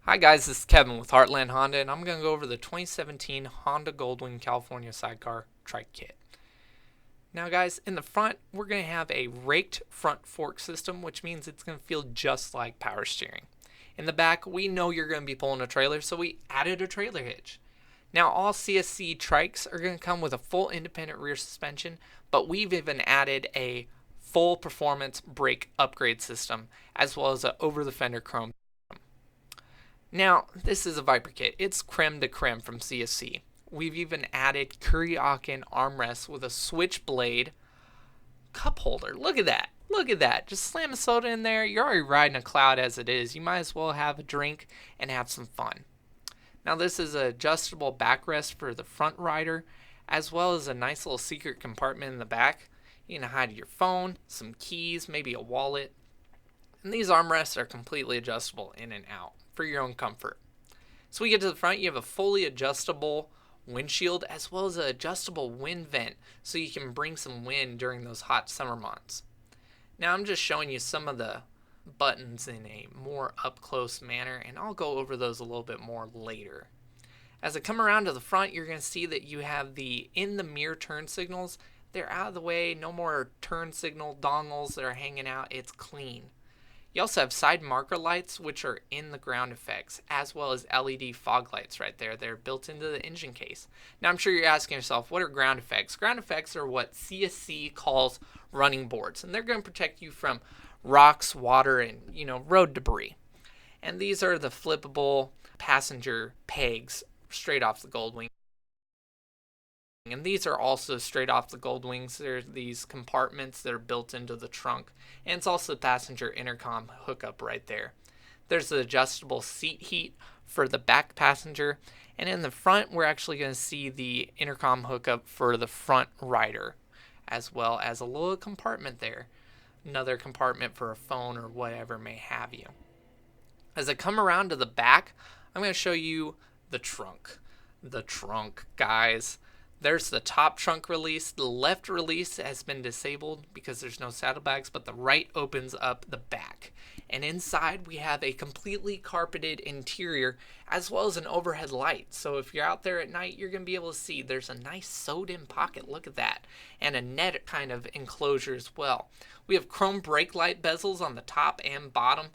Hi guys, this is Kevin with Heartland Honda, and I'm going to go over the 2017 Honda Goldwing California Sidecar Trike Kit. Now guys, in the front, we're going to have a raked front fork system, which means it's going to feel just like power steering. In the back, we know you're going to be pulling a trailer, so we added a trailer hitch. Now all CSC Trikes are going to come with a full independent rear suspension, but we've even added a full performance brake upgrade system, as well as an over-the-fender chrome. Now, this is a Viper kit. It's creme de creme from CSC. We've even added Kuriokin armrests with a switchblade cup holder. Look at that. Look at that. Just slam a soda in there. You're already riding a cloud as it is. You might as well have a drink and have some fun. Now, this is an adjustable backrest for the front rider, as well as a nice little secret compartment in the back. You can hide your phone, some keys, maybe a wallet. And these armrests are completely adjustable in and out for your own comfort. So we get to the front, you have a fully adjustable windshield as well as an adjustable wind vent so you can bring some wind during those hot summer months. Now I'm just showing you some of the buttons in a more up close manner, and I'll go over those a little bit more later. As I come around to the front, you're going to see that you have the in the mirror turn signals. They're out of the way, no more turn signal dongles that are hanging out. It's clean. You also have side marker lights, which are in the ground effects, as well as LED fog lights right there. They're built into the engine case. Now, I'm sure you're asking yourself, what are ground effects? Ground effects are what CSC calls running boards, and they're going to protect you from rocks, water, and, road debris. And these are the flippable passenger pegs straight off the Goldwing. And these are also straight off the Goldwings. There's these compartments that are built into the trunk. And it's also the passenger intercom hookup right there. There's the adjustable seat heat for the back passenger. And in the front, we're actually going to see the intercom hookup for the front rider, as well as a little compartment there. Another compartment for a phone or whatever may have you. As I come around to the back, I'm going to show you the trunk. The trunk, guys. There's the top trunk release. The left release has been disabled because there's no saddlebags, but the right opens up the back. And inside we have a completely carpeted interior as well as an overhead light. So if you're out there at night, you're going to be able to see there's a nice sewed-in pocket. Look at that. And a net kind of enclosure as well. We have chrome brake light bezels on the top and bottom.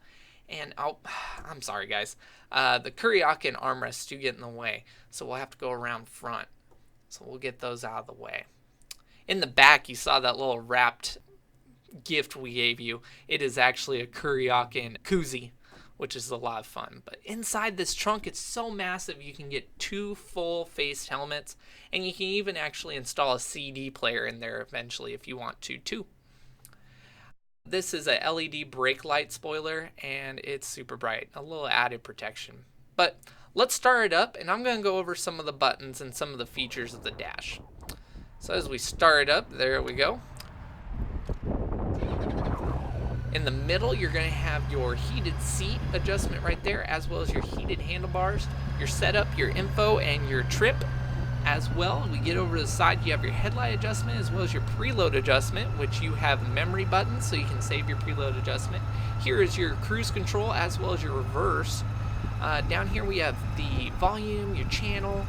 And I'm sorry, guys. The Kuriokin armrests do get in the way, so we'll have to go around front. So we'll get those out of the way. In the back, you saw that little wrapped gift we gave you. It is actually a Kuriokin koozie, which is a lot of fun. But inside this trunk, it's so massive, you can get 2 full-faced helmets, and you can even actually install a CD player in there eventually if you want to, too. This is a LED brake light spoiler, and it's super bright. A little added protection. But let's start it up, and I'm going to go over some of the buttons and some of the features of the dash. So as we start it up, there we go. In the middle, you're going to have your heated seat adjustment right there, as well as your heated handlebars, your setup, your info, and your trip as well. We get over to the side, you have your headlight adjustment as well as your preload adjustment, which you have memory buttons so you can save your preload adjustment. Here is your cruise control as well as your reverse. Down here we have the volume, your channel,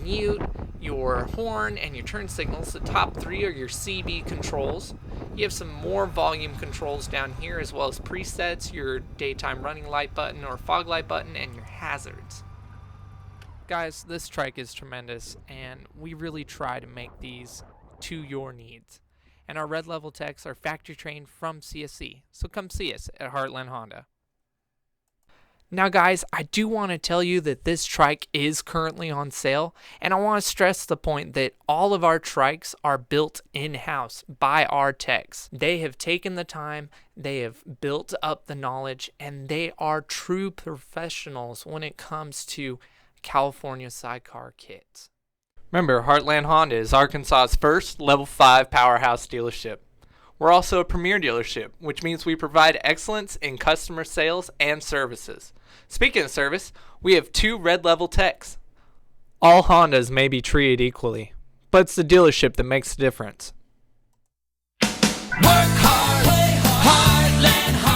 mute, your horn, and your turn signals. The top 3 are your CB controls. You have some more volume controls down here as well as presets, your daytime running light button or fog light button, and your hazards. Guys, this trike is tremendous, and we really try to make these to your needs. And our red level techs are factory trained from CSC, so come see us at Heartland Honda. Now guys, I do want to tell you that this trike is currently on sale, and I want to stress the point that all of our trikes are built in-house by our techs. They have taken the time, they have built up the knowledge, and they are true professionals when it comes to California sidecar kits. Remember, Heartland Honda is Arkansas's first level 5 powerhouse dealership. We're also a premier dealership, which means we provide excellence in customer sales and services. Speaking of service, we have 2 red level techs. All Hondas may be treated equally, but it's the dealership that makes the difference. Work hard, play hard, Heartland Honda.